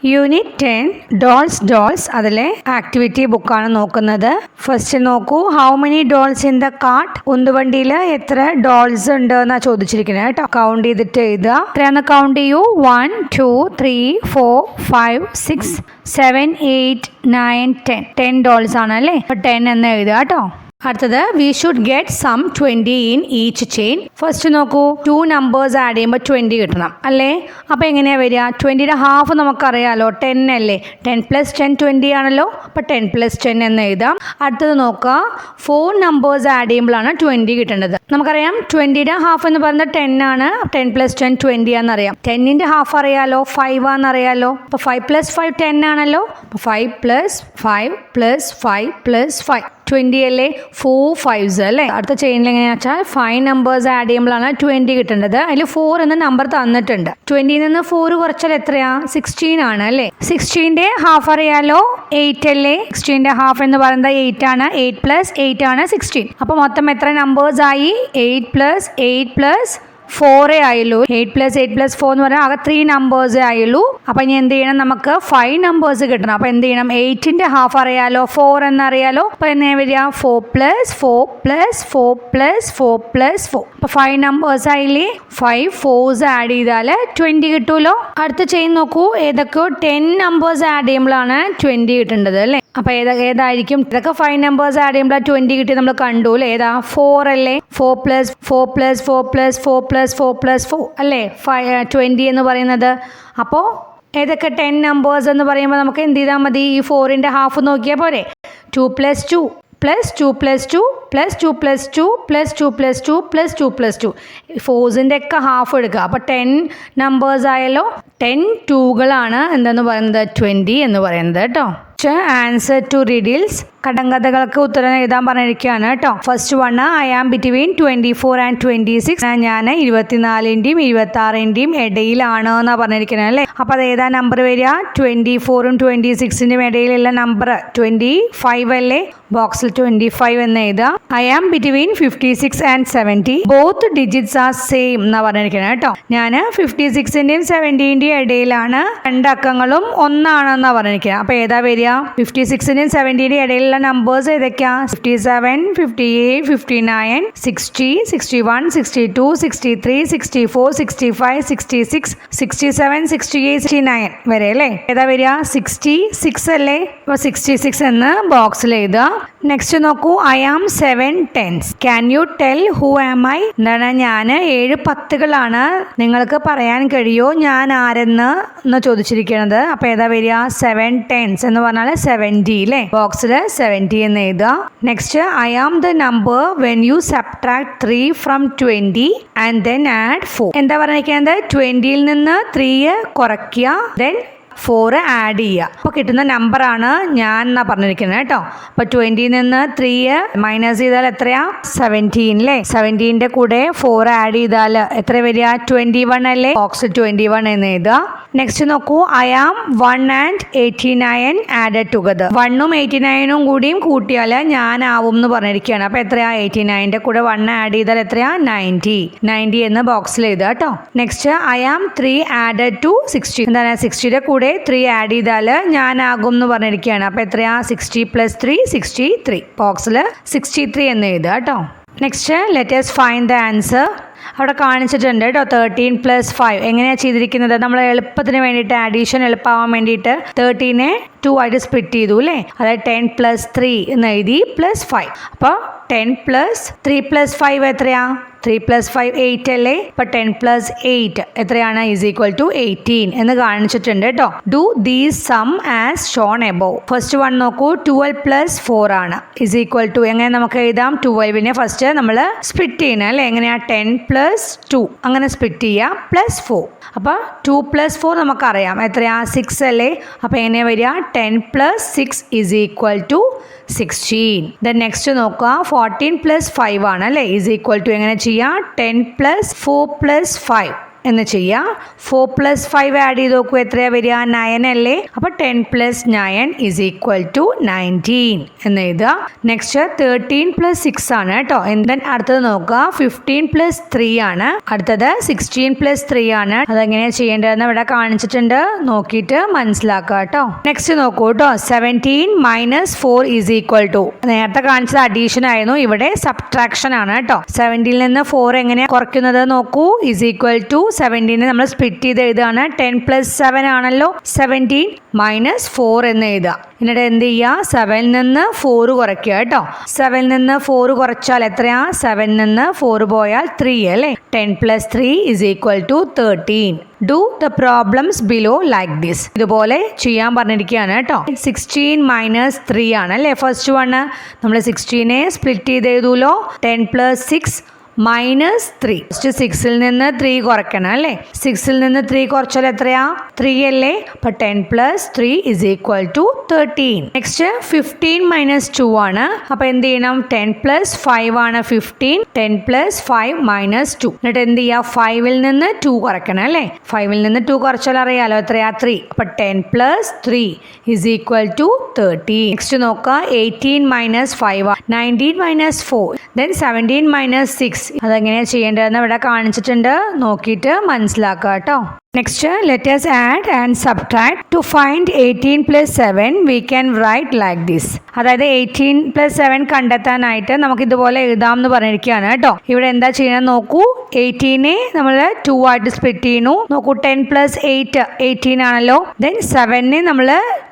Unit 10 dolls അതിലെ activity ബുക്കാണ് നോക്കുന്നത്. ഫസ്റ്റ് നോക്കൂ, how many dolls in the cart. ഉന്തുവണ്ടിയിൽ എത്ര ഡോൾസ് ഉണ്ട് എന്നാ ചോദിച്ചിരിക്കുന്നത് കേട്ടോ. കൗണ്ട് ചെയ്തിട്ട് എഴുതുക. എത്രയാന്ന് കൗണ്ട് ചെയ്യൂ. 1 2 3 4 5 6 7 8 9 10 ഡോൾസ് ആണ് അല്ലേ. 10 എന്ന് എഴുതുക കേട്ടോ. അടുത്തത്, we should get sum 20 in each chain. First നോക്കൂ, 2 നമ്പേഴ്സ് ആഡ് ചെയ്യുമ്പോൾ 20 കിട്ടണം അല്ലേ. അപ്പോൾ എങ്ങനെയാണ് വരിക? 20യുടെ ഹാഫ് നമുക്കറിയാലോ, 10 അല്ലേ. 10 + 10 20 ആണല്ലോ. അപ്പോൾ 10 + 10 എന്ന് എഴുതാം. അടുത്തത് നോക്കുക, 4 നമ്പേഴ്സ് ആഡ് ചെയ്യുമ്പോഴാണ് 20 കിട്ടേണ്ടത്. നമുക്കറിയാം 20യുടെ ഹാഫ് എന്ന് പറയുന്നത് 10 ആണ്. 10 + 10 20 ആണെന്നറിയാം. 10ന്റെ ഹാഫ് അറിയാലോ, 5 ആണെന്നറിയാലോ. അപ്പോൾ 5 + 5 10 ആണല്ലോ. അപ്പോൾ 5 + 5 + 5 + 5 20 അല്ലേ. 4 5s അല്ലേ. അടുത്ത ചെയിനിൽ എങ്ങനെയാ വെച്ചാൽ 5 നമ്പേഴ്സ് ആഡ് ചെയ്യുമ്പോഴാണ് 20 കിട്ടേണ്ടത്. അതിൽ 4 എന്ന നമ്പർ തന്നിട്ടുണ്ട്. 20 നിന്ന് 4 കുറച്ചാൽ എത്രയാ? 16 ആണ് അല്ലേ. 16ന്റെ ഹാഫ് അറിയാലോ, 8 അല്ലേ. 16ന്റെ ഹാഫ് എന്ന് പറയുന്നത് 8 ആണ്. 8 + 8 ആണ് 16. അപ്പോൾ മൊത്തം എത്ര നമ്പേഴ്സ് ആയി? 8 + 8 + 4 ആയുള്ളൂ. 8 + 8 + 4 എന്ന് പറഞ്ഞാൽ ആകെ 3 നമ്പേഴ്സേ ആയുള്ളൂ. അപ്പം ഇനി എന്ത് ചെയ്യണം? നമുക്ക് 5 നമ്പേഴ്സ് കിട്ടണം. അപ്പം എന്ത് ചെയ്യണം? 8ന്റെ ഹാഫ് അറിയാലോ, 4 എന്നറിയാലോ. അപ്പം എങ്ങനെ വരിക? 4 + 4 + 4 + 4 + 4. അപ്പം 5 നമ്പേഴ്സ് ആയില്ലേ. 5 4s ആഡ് ചെയ്താൽ 20 കിട്ടുമല്ലോ. അടുത്ത ചെയിൻ നോക്കൂ, ഏതൊക്കെയോ 10 നമ്പേഴ്സ് ആഡ് ചെയ്യുമ്പോഴാണ് 20 കിട്ടേണ്ടത് അല്ലേ. അപ്പോൾ ഏതായിരിക്കും? ഇതൊക്കെ 5 നമ്പേഴ്സ് ആഡ് ചെയ്യുമ്പോൾ 20 കിട്ടി നമ്മൾ കണ്ടു അല്ലേ. ഏതാ? 4 അല്ലേ. 4 + 4 + 4 + 4 + 4 + 4 അല്ലേ 20 എന്ന് പറയുന്നത്. അപ്പോൾ ഏതൊക്കെ 10 നമ്പേഴ്സ് എന്ന് പറയുമ്പോൾ നമുക്ക് എന്ത് ചെയ്താൽ മതി? ഈ 4ന്റെ ഹാഫ് നോക്കിയാൽ പോരെ. 2 + 2 + 2 + 2 + 2 + 2 + 2 + 2 + 2 + 2 4ന്റെ ഒക്കെ ഹാഫ് എടുക്കുക. അപ്പോൾ 10 നമ്പേഴ്സ് ആയാലോ. 10 2കളാണ് എന്തെന്ന് പറയുന്നത്? 20 എന്ന് പറയുന്നത് കേട്ടോ. Answer to riddles. കടങ്കഥകൾക്ക് ഉത്തരം എഴുതാൻ പറഞ്ഞിരിക്കുകയാണ് കേട്ടോ. First 1, I am between 24 and 26. ഞാൻ 24ന്റെയും 26ന്റെയും ഇടയിലാണ് എന്നാ പറഞ്ഞിരിക്കുന്നത് അല്ലേ. അപ്പോൾ അത് ഏതാ നമ്പർ വരിക? 24ഉം 26ന്റെയും ഇടയിലുള്ള നമ്പർ 25 അല്ലേ. ബോക്സിൽ 25 എന്ന് എഴുതുക. I am between 56 and 70. Both digits are same എന്നാ പറഞ്ഞിരിക്കുന്നത് കേട്ടോ. ഞാൻ 56ന്റെയും 70ന്റെയും ഇടയിലാണ്. 2 അക്കങ്ങളും ഒന്നാണെന്നാ പറഞ്ഞിരിക്കുന്നത്. അപ്പോൾ ഏതാ വരിക? 56ന്റെയും 70ന്റെയും ഇടയിലുള്ള നമ്പേഴ്സ് ഏതൊക്കെയാ? 57 58 59 60 61 62 63 64 65 66 67 68 69 വരെ അല്ലേ. ഏതാ വരിക? 66 അല്ലേ. അപ്പോൾ 66 എന്ന് ബോക്സിൽ എഴുതുക. നെക്സ്റ്റ് നോക്കൂ, I am 7 10s. Can you tell who am I? എന്താണ്? ഞാൻ 7 10കളാണ്. നിങ്ങൾക്ക് പറയാൻ കഴിയോ ഞാൻ ആരെന്ന് ചോദിച്ചിരിക്കുന്നത്. അപ്പോൾ ഏതാ വരിക? 7 10s എന്ന് പറഞ്ഞാൽ 70 അല്ലേ. ബോക്സിൽ 70 എന്ന് എഴുതുക. Next, I am the number when you subtract 3 from 20 and then add 4. എന്താ പറഞ്ഞിരിക്കുന്നത്? 20ൽ നിന്ന് 3 കുറയ്ക്കുക, then 4 ആഡ് ചെയ്യുക. അപ്പോൾ കിട്ടുന്ന നമ്പറാണ് ഞാൻ എന്നാ പറഞ്ഞിരിക്കുന്നത് കേട്ടോ. അപ്പോൾ 20ൽ നിന്ന് 3 മൈനസ് ചെയ്താൽ എത്രയാ? 17 അല്ലേ. 17ന്റെ കൂടെ 4 ആഡ് ചെയ്താൽ എത്ര വരിക? 21 അല്ലേ. ബോക്സ് 21 എന്ന് എഴുതുക. നെക്സ്റ്റ് നോക്കൂ, I am 1 and 89 added together. 1ഉം 89ഉം കൂടിയും കൂട്ടിയാൽ ഞാനാവും എന്ന് പറഞ്ഞിരിക്കുകയാണ്. അപ്പോൾ എത്രയാ? 89ന്റെ കൂടെ 1 ആഡ് ചെയ്താൽ എത്രയാ? 90 എന്ന് ബോക്സിൽ എഴുതുക കേട്ടോ. Next, I am 3 added to 60. എന്താണ്? 60യുടെ കൂടെ 3 ആഡ് ചെയ്താൽ ഞാനാകും എന്ന് പറഞ്ഞിരിക്കുകയാണ്. അപ്പോൾ എത്രയാ? 60 + 3 63. ബോക്സിൽ 63 എന്ന് എഴുതുക കേട്ടോ. Next, let us find the answer. അവിടെ കാണിച്ചിട്ടുണ്ട് കേട്ടോ. 13 + 5 എങ്ങനെയാണ് ചെയ്തിരിക്കുന്നത്? നമ്മൾ എളുപ്പത്തിന് വേണ്ടിയിട്ട്, അഡീഷൻ എളുപ്പമാവാൻ വേണ്ടിയിട്ട് 13നെ 2 ആയിട്ട് സ്പ്ലിറ്റ് ചെയ്തു അല്ലേ. അതായത് 10 + 3 എന്ന് എഴുതി +5. അപ്പോൾ 10 + 3 + 5 എത്രയാ? 3 + 5 8 അല്ലേ. അപ്പോൾ 10 + 8 എത്രയാണ്? = 18 എന്ന് കാണിച്ചിട്ടുണ്ട് കേട്ടോ. Do these sum as shown above. First 1 നോക്കൂ, 12 + 4 ആണ് = എങ്ങനെ നമുക്ക് എഴുതാം? 12നെ ഫസ്റ്റ് നമ്മൾ സ്പ്ലിറ്റ് ചെയ്യണം അല്ലേ. എങ്ങനെയാണ്? 10 + 2 അങ്ങനെ സ്പ്ലിറ്റ് ചെയ്യുക +4. അപ്പോൾ 2 + 4 നമുക്കറിയാം എത്രയാ? 6 അല്ലേ. അപ്പോൾ എങ്ങനെ വരിക? 10 + 6 = 16. ദെൻ നെക്സ്റ്റ് നോക്കുക, 14 + 5 ആണ് അല്ലേ. = എങ്ങനെ ചെയ്യാം? 10 + 4 + 5 എന്ന് ചെയ്യാം. 4 + 5 ആഡ് ചെയ്ത് നോക്കൂ, എത്രയാണ് വരിക? 9 അല്ലേ. അപ്പോൾ 10 + 9 = 19 എന്ന് എഴുതുക. നെക്സ്റ്റ് 13 + 6 ആണ് കേട്ടോ. then അടുത്തത് നോക്കുക, 15 + 3 ആണ്. അടുത്തത് 16 + 3 ആണ്. അതെങ്ങനെയാണ് ചെയ്യേണ്ടതെന്ന് ഇവിടെ കാണിച്ചിട്ടുണ്ട്, നോക്കിയിട്ട് മനസ്സിലാക്കുക കേട്ടോ. നെക്സ്റ്റ് നോക്കൂ കേട്ടോ, 17 - 4 = നേരത്തെ കാണിച്ചത് അഡീഷൻ ആയിരുന്നു, ഇവിടെ സബ്ട്രാക്ഷൻ ആണ് കേട്ടോ. 17 നിന്ന് 4 എങ്ങനെയാണ് കുറയ്ക്കുന്നത് നോക്കൂ. = 17 നമ്മൾ സ്പ്ലിറ്റ് ചെയ്ത് എഴുതുകയാണ്. 10 + 7 ആണല്ലോ, 17 - 4 എന്ന് എഴുതുക. എന്നിട്ട് എന്ത് ചെയ്യുക, 7 നിന്ന് 4 കുറയ്ക്കുക കേട്ടോ. 7 നിന്ന് 4 കുറച്ചാൽ എത്രയാ? 7 നിന്ന് 4 പോയാൽ 3 അല്ലേ. 10 + 3 = 13. Do the problems below like this. ഇതുപോലെ ചെയ്യാൻ പറഞ്ഞിരിക്കുകയാണ് കേട്ടോ. 16 - 3 ആണ് അല്ലേ ഫസ്റ്റ് വൺ. നമ്മൾ 16 സ്പ്ലിറ്റ് ചെയ്ത് എഴുതൂലോ. 10 + 6 - 3. 6ൽ നിന്ന് 3 കുറയ്ക്കണം അല്ലേ. 6ൽ നിന്ന് 3 കുറച്ചാൽ എത്രയാ? 3 അല്ലേ. അപ്പോൾ 10 + 3 = 13. നെക്സ്റ്റ് 15 - 2 ആണ്. അപ്പോൾ എന്ത് ചെയ്യണം? 10 + 5 ആണ് 15. 10 + 5 - 2. എന്നിട്ട് എന്ത് ചെയ്യുക? 5ൽ നിന്ന് 2 കുറയ്ക്കണം അല്ലേ. 5ൽ നിന്ന് 2 കുറച്ചാൽ അറിയാലോ എത്രയാ? 3. അപ്പോൾ 10 + 3 = 13. നെക്സ്റ്റ് നോക്കുക, 18 - 5, 19 - 4, then 17 - 6. അതെങ്ങനെയാണ് ചെയ്യേണ്ടതെന്ന് ഇവിടെ കാണിച്ചിട്ടുണ്ട്, നോക്കിയിട്ട് മനസ്സിലാക്കുക കേട്ടോ. Next let us add and subtract. To find 18 + 7 we can write like this. അതായത് 18 + 7 കണ്ടെത്താനായിട്ട് നമുക്ക് ഇതുപോലെ എഴുതാം എന്ന് പറഞ്ഞിരിക്കുകയാണ് കേട്ടോ. ഇവിടെ എന്താ ചെയ്യണം നോക്കൂ. 18 നമ്മൾ 2 ആയിട്ട് സ്പ്ലിറ്റ് ചെയ്യുന്നു. നോക്കൂ, 10 + 8 18 ആണല്ലോ. then 7 നമ്മൾ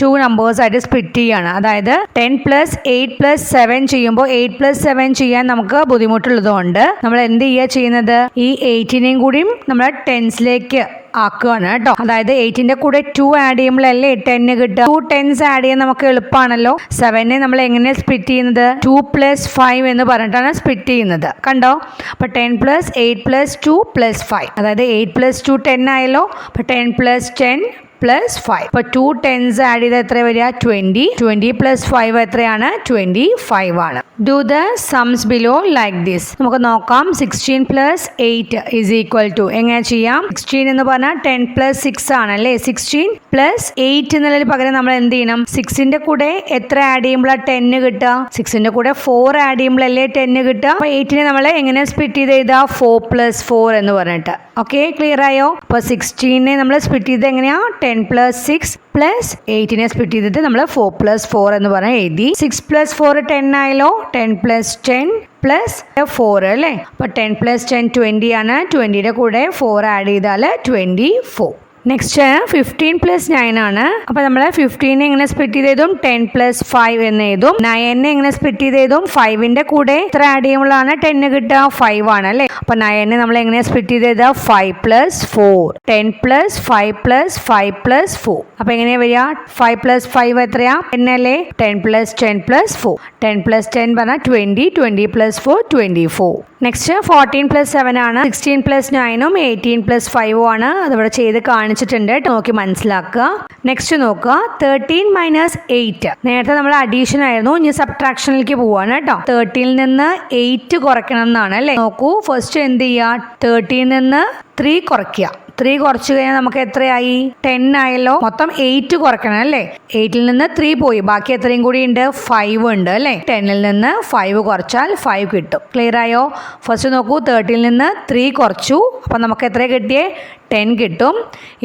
2 നമ്പേഴ്സ് ആയിട്ട് സ്പ്ലിറ്റ് ചെയ്യാണ്. അതായത് 10 + 8 + 7 ചെയ്യുമ്പോൾ 8 + 7 ചെയ്യാൻ നമുക്ക് ബുദ്ധിമുട്ടുള്ളതുകൊണ്ട് നമ്മൾ എന്ത് ചെയ്യുന്നത്, ഈ 18 കൂടിയും നമ്മൾ 10സിലേക്ക് ആക്കുകയാണ് കേട്ടോ. അതായത് 8ന്റെ കൂടെ 2 ആഡ് ചെയ്യുമ്പോഴല്ലേ 10 കിട്ടുക. 2 10s ആഡ് ചെയ്യാൻ നമുക്ക് എളുപ്പമാണല്ലോ. 7 നമ്മൾ എങ്ങനെ സ്പ്ലിറ്റ് ചെയ്യുന്നത്? 2 + 5 എന്ന് പറഞ്ഞിട്ടാണ് സ്പ്ലിറ്റ് ചെയ്യുന്നത്. കണ്ടോ? അപ്പോൾ 10 + 8 + 2 + 5. അതായത് 8 + 2 10 ആയല്ലോ. അപ്പോൾ 10 + 10 + 5. അപ്പോൾ 2 10s ആഡ് ചെയ്ത് എത്ര വരിക? 20. 20 + 5 എത്രയാണ്? 25 ആണ്. ഡു ദ സംസ് ബിലോ ലൈക്ക് ദിസ്. നമുക്ക് നോക്കാം. 16 + 8 = എങ്ങനെ ചെയ്യാം? 16 എന്ന് പറഞ്ഞാൽ 10 + 6 ആണല്ലേ. 16 + 8 എന്നുള്ളതിന് പകരം നമ്മൾ എന്ത് ചെയ്യണം? 6ന്റെ കൂടെ എത്ര ആഡ് ചെയ്യുമ്പോഴാണ് 10 കിട്ടുക? 6ന്റെ കൂടെ 4 ആഡ് ചെയ്യുമ്പോഴല്ലേ 10 കിട്ടുക. അപ്പോൾ 8നെ നമ്മൾ എങ്ങനെ സ്പ്ലിറ്റ് ചെയ്ത് എഴുതുക? 4 + 4 എന്ന് പറഞ്ഞിട്ട്. ഓക്കെ, ക്ലിയർ ആയോ? അപ്പോൾ 16നെ നമ്മൾ സ്പ്ലിറ്റ് ചെയ്ത് എങ്ങനെയാ? 10 + 6 + 8നെ സ്പ്ലിറ്റ് ചെയ്തിട്ട് നമ്മൾ 4 + 4 എന്ന് പറഞ്ഞാൽ എഴുതി. 6 + 4 10 ആയല്ലോ. 10 + 10 + 4 അല്ലേ. അപ്പോൾ 10 + 10 20 ആണ്. 20യുടെ കൂടെ 4 ആഡ് ചെയ്താൽ 24. നെക്സ്റ്റ് 15 + 9 ആണ്. അപ്പോൾ നമ്മൾ 15 എങ്ങനെ സ്പ്ലിറ്റ് ചെയ്ത് എഴുതും? 10 + 5 എന്ന് എഴുതും. 9 എങ്ങനെ സ്പ്ലിറ്റ് ചെയ്ത് എഴുതും? 5ന്റെ കൂടെ എത്ര ആഡ് ചെയ്യുമ്പോഴാണ് 10 കിട്ടുക? 5 ആണ് അല്ലേ. അപ്പോൾ 9 നമ്മൾ എങ്ങനെ സ്പ്ലിറ്റ് ചെയ്ത് എഴുതുക? 5 + 4. 10 + 5 + 5 + 4. അപ്പോൾ എങ്ങനെയാണ് വരിക? 5 + 5 എത്രയാ? 10 അല്ലേ. 10 + 10 + 4. 10 + 10 പറഞ്ഞാൽ 20. 20 + 4 24. നെക്സ്റ്റ് 14 + 7 ആണ്. 16 + 9ഉം 18 + 5ഉം ആണ്. അതിവിടെ ചെയ്ത് കാണിച്ചിട്ടുണ്ട്, നോക്കി മനസ്സിലാക്കുക. നെക്സ്റ്റ് നോക്കുക, 13 - 8. നേരത്തെ നമ്മൾ അഡീഷൻ ആയിരുന്നു, ഇനി സബ്ട്രാക്ഷനിലേക്ക് പോവാണ് കേട്ടോ. 13ൽ നിന്ന് 8 കുറയ്ക്കണം എന്നാണ് അല്ലേ. നോക്കൂ, ഫസ്റ്റ് എന്ത് ചെയ്യുക? 13ൽ നിന്ന് 3 കുറയ്ക്കുക. 3 കുറച്ച് കഴിഞ്ഞാൽ നമുക്ക് എത്രയായി? 10 ആയല്ലോ. മൊത്തം 8 കുറയ്ക്കണം അല്ലേ. 8ൽ നിന്ന് 3 പോയി, ബാക്കി എത്രയും കൂടി ഉണ്ട്? 5 ഉണ്ട് അല്ലേ. 10ൽ നിന്ന് 5 കുറച്ചാൽ 5 കിട്ടും. ക്ലിയർ ആയോ? ഫസ്റ്റ് നോക്കൂ, 13ൽ നിന്ന് 3 കുറച്ചു. അപ്പം നമുക്ക് എത്ര കിട്ടിയേ? 10 കിട്ടും.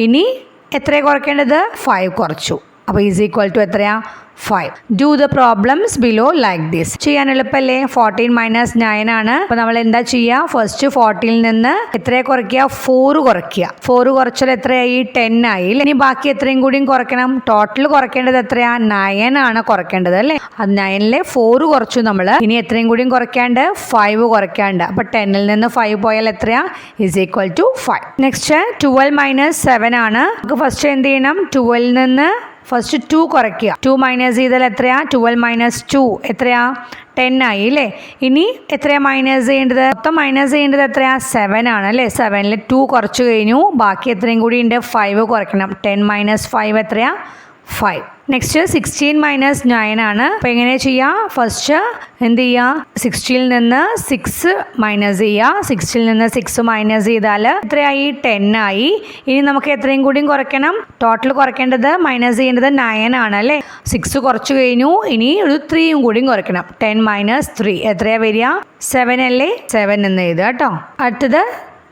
ഇനി എത്ര കുറയ്ക്കേണ്ടത്? 5 കുറച്ചു. അപ്പോൾ = എത്രയാ? 5. Do the problems below like this. ചെയ്യാൻ എളുപ്പമല്ലേ? 14 - 9 ആണ്. അപ്പോൾ നമ്മൾ എന്താ ചെയ്യുക? ഫസ്റ്റ് 40ൽ നിന്ന് എത്ര കുറയ്ക്കുക? 4 കുറയ്ക്കുക. 4 കുറച്ചാൽ എത്രയായി? 10 ആയി. ഇനി ബാക്കി എത്രയും കൂടിയും കുറയ്ക്കണം. ടോട്ടൽ കുറയ്ക്കേണ്ടത് എത്രയാ? 9 ആണ് കുറയ്ക്കേണ്ടത് അല്ലേ. അത് 9ലെ 4 കുറച്ചു നമ്മൾ. ഇനി എത്രയും കൂടിയും കുറയ്ക്കാണ്ട്? 5 കുറയ്ക്കാണ്ട്. അപ്പോൾ 10ൽ നിന്ന് 5 പോയാൽ എത്രയാ? = 5. നെക്സ്റ്റ് 12 - 7 ആണ്. നമുക്ക് ഫസ്റ്റ് എന്ത് ചെയ്യണം? 12ൽ നിന്ന് ഫസ്റ്റ് 2 കുറയ്ക്കുക. 2 മൈനസ് ചെയ്താൽ എത്രയാ? 12 - 2 എത്രയാ? 10 ആയി അല്ലേ. ഇനി എത്രയാ മൈനസ് ചെയ്യേണ്ടത്? മൊത്തം മൈനസ് ചെയ്യേണ്ടത് എത്രയാ? 7 ആണ് അല്ലേ. 7ൽ 2 കുറച്ച് കഴിഞ്ഞു. ബാക്കി എത്രയും കൂടി ഉണ്ട്? 5 കുറയ്ക്കണം. 10 - 5 എത്രയാ? 5. നെക്സ്റ്റ് 16 മൈനസ് 9 ആണ്. അപ്പോൾ എങ്ങനെ ചെയ്യുക? ഫസ്റ്റ് എന്ത് ചെയ്യുക? 60ൽ നിന്ന് 6 മൈനസ് ചെയ്യുക. 60ൽ നിന്ന് 6 മൈനസ് ചെയ്താൽ എത്രയായി? 10 ആയി. ഇനി നമുക്ക് എത്രയും കൂടിയും കുറയ്ക്കണം. ടോട്ടൽ കുറയ്ക്കേണ്ടത് മൈനസ് ചെയ്യേണ്ടത് 9 ആണ് അല്ലേ? 6 കുറച്ച് കഴിഞ്ഞു. ഇനി ഒരു 3യും കൂടിയും കുറയ്ക്കണം. 10 മൈനസ് 3 എത്രയാണ് വരിക? 7 അല്ലേ? 7 എന്ന് എഴുതുക കേട്ടോ. അടുത്തത്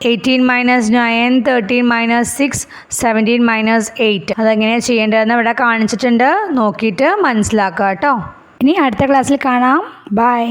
18 മൈനസ് 9, 13 മൈനസ് 6, 17 മൈനസ് 8. അതെങ്ങനെയാണ് ചെയ്യേണ്ടതെന്ന് ഇവിടെ കാണിച്ചിട്ടുണ്ട്. നോക്കിയിട്ട് മനസ്സിലാക്കുക കേട്ടോ. ഇനി അടുത്ത ക്ലാസ്സിൽ കാണാം. ബൈ.